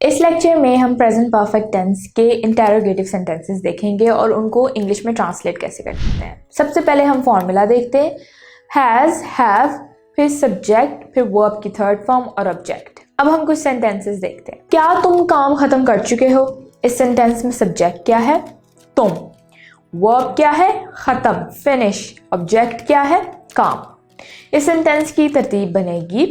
इस लेक्चर में हम प्रेजेंट परफेक्ट टेंस के इंटेरोगेटिव सेंटेंसेस देखेंगे और उनको इंग्लिश में ट्रांसलेट कैसे करते हैं। सबसे पहले हम फॉर्मूला देखते हैं, हैज़, हैव, फिर सब्जेक्ट, फिर वर्ब की थर्ड फॉर्म और ऑब्जेक्ट। अब हम कुछ सेंटेंसेस देखते हैं। क्या तुम काम खत्म कर चुके हो? इस सेंटेंस में सब्जेक्ट क्या है? तुम। वर्ब क्या है? खत्म, फिनिश। ऑब्जेक्ट क्या है? काम। इस सेंटेंस की तरतीब बनेगी,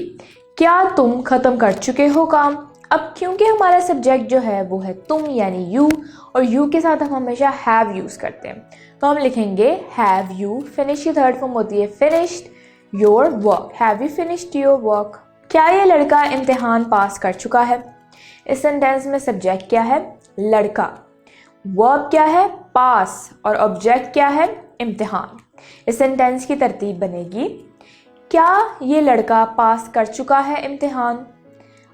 क्या तुम खत्म कर चुके हो काम? अब क्योंकि हमारा सब्जेक्ट जो है वो है तुम यानी यू, और यू के साथ हम हमेशा हैव यूज़ करते हैं, तो हम लिखेंगे हैव यू। फिनिश की थर्ड फॉर्म होती है finished your work. Have you finished your work? क्या ये लड़का इम्तिहान पास कर चुका है? इस सेंटेंस में सब्जेक्ट क्या है? लड़का। वर्ब क्या है? पास, और ऑब्जेक्ट क्या है? इम्तिहान। इस सेंटेंस की तरतीब बनेगी, क्या ये लड़का पास कर चुका है इम्तिहान?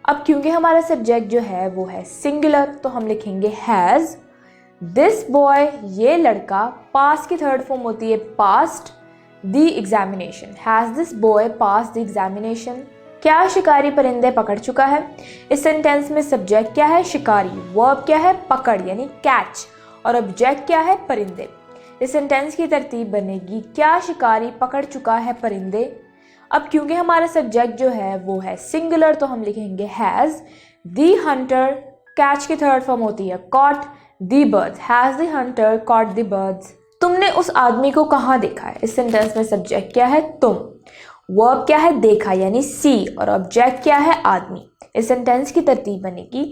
अब क्योंकि हमारा सब्जेक्ट जो है वो है सिंगुलर, तो हम लिखेंगे हैज़ दिस बॉय, ये लड़का, पास की थर्ड फॉर्म होती है past the examination. Has this boy pass the examination? क्या शिकारी परिंदे पकड़ चुका है? इस सेंटेंस में सब्जेक्ट क्या है? शिकारी। वर्ब क्या है? पकड़ यानी कैच, और ऑब्जेक्ट क्या है? परिंदे। इस सेंटेंस की तरतीब बनेगी, क्या शिकारी पकड़ चुका है परिंदे? अब क्योंकि हमारा सब्जेक्ट जो है वो है सिंगुलर, तो हम लिखेंगे हैज़ द हंटर, कैच की थर्ड फॉर्म होती है caught, the birds. Has the hunter caught the birds? तुमने उस आदमी को कहाँ देखा है? इस सेंटेंस में सब्जेक्ट क्या है? तुम। वर्ब क्या है? देखा यानी सी, और ऑब्जेक्ट क्या है? आदमी। इस सेंटेंस की तरतीब बनेगी,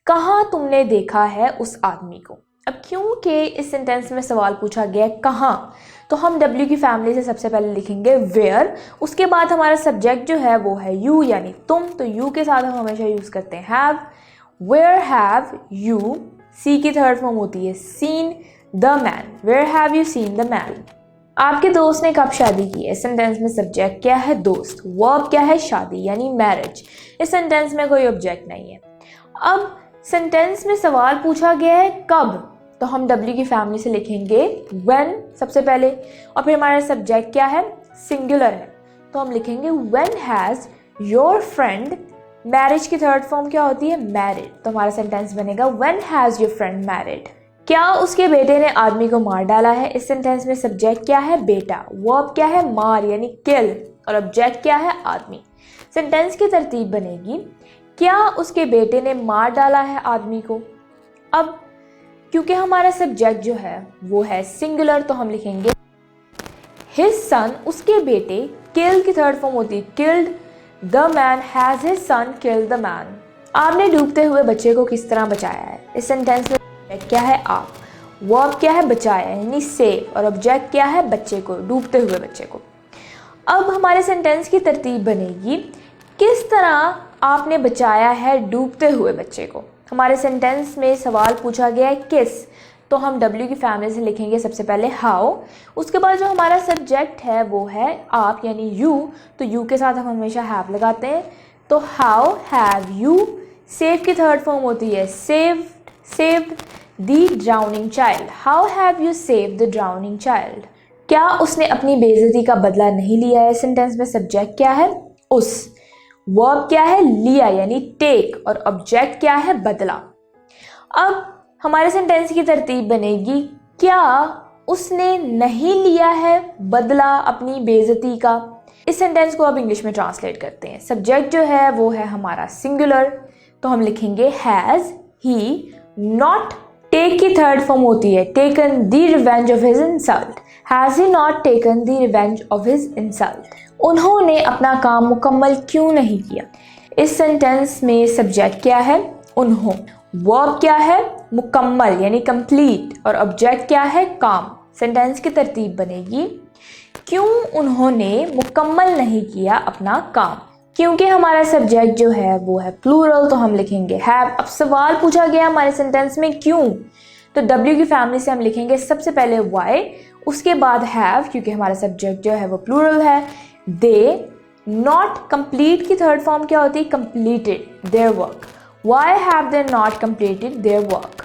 कहाँ तुमने देखा है उस आदमी को? अब क्योंकि इस सेंटेंस में सवाल पूछा गया है कहाँ, तो हम W की फैमिली से सबसे पहले लिखेंगे वेयर। उसके बाद हमारा सब्जेक्ट जो है वो है यू यानी तुम, तो यू के साथ हम हमेशा यूज़ करते हैं have. Where have you, see की थर्ड फॉर्म होती है seen the man. Where have you seen the man? आपके दोस्त ने कब शादी की? इस सेंटेंस में सब्जेक्ट क्या है? दोस्त। वर्ब क्या है? शादी यानी मैरिज। इस सेंटेंस में कोई ऑब्जेक्ट नहीं है। अब सेंटेंस में सवाल पूछा गया है कब, तो हम W की फैमिली से लिखेंगे when सबसे पहले, और फिर हमारा सब्जेक्ट क्या है? सिंगुलर है, तो हम लिखेंगे when has your friend, marriage की थर्ड फॉर्म क्या होती है? मैरिड। तो हमारा सेंटेंस बनेगा when has your friend married? क्या उसके बेटे ने आदमी को मार डाला है? इस सेंटेंस में सब्जेक्ट क्या है? बेटा। वर्ब क्या है? मार यानी किल, और ऑब्जेक्ट क्या है? आदमी। सेंटेंस की तरतीब बनेगी, क्या उसके बेटे ने मार डाला है आदमी को? अब क्योंकि हमारा सब्जेक्ट जो है वो है सिंगुलर, तो हम लिखेंगे हिज सन, उसके बेटे, किल की थर्ड फॉर्म होती है killed the man. Has his son killed the man? आपने डूबते हुए बच्चे को किस तरह बचाया है? इस सेंटेंस में सब्जेक्ट क्या है? आप। वर्ब क्या है? बचाया यानी सेव, और ऑब्जेक्ट क्या है? बच्चे को, डूबते हुए बच्चे को। अब हमारे सेंटेंस की तरतीब बनेगी, किस तरह आपने बचाया है डूबते हुए बच्चे को? हमारे सेंटेंस में सवाल पूछा गया है किस, तो हम W की फैमिली से लिखेंगे सबसे पहले हाउ। उसके बाद जो हमारा सब्जेक्ट है वो है आप यानी यू, तो यू के साथ हम हमेशा हैव लगाते हैं, तो हाउ हैव यू। सेव की थर्ड फॉर्म होती है saved the drowning child. How have you saved the drowning child? क्या उसने अपनी बेइज्जती का बदला नहीं लिया है? सेंटेंस में सब्जेक्ट क्या है? उस। वर्ब क्या है? लिया यानी टेक, और ऑब्जेक्ट क्या है? बदला। अब हमारे सेंटेंस की तरतीब बनेगी, क्या उसने नहीं लिया है बदला अपनी बेइज्जती का? इस सेंटेंस को अब इंग्लिश में ट्रांसलेट करते हैं। सब्जेक्ट जो है वो है हमारा सिंगुलर, तो हम लिखेंगे हैज़ ही नॉट, टेक की थर्ड फॉर्म होती है taken the revenge of his insult. Has he not taken the revenge of his insult? उन्होंने अपना काम मुकम्मल क्यों नहीं किया? इस सेंटेंस में सब्जेक्ट क्या है? उन्हों। वर्ब क्या है? मुकम्मल यानी कंप्लीट, और ऑब्जेक्ट क्या है? काम। सेंटेंस की तरतीब बनेगी, क्यों उन्होंने मुकम्मल नहीं किया अपना काम? क्योंकि हमारा सब्जेक्ट जो है वो है प्लूरल, तो हम लिखेंगे हैव। अब सवाल पूछा गया हमारे सेंटेंस में क्यों, तो W की फैमिली से हम लिखेंगे सबसे पहले वाई, उसके बाद हैव, क्योंकि हमारा सब्जेक्ट जो है वो प्लूरल है, दे, नॉट, कंप्लीट की थर्ड फॉर्म क्या होती है? Completed their work. Why have they not completed their work?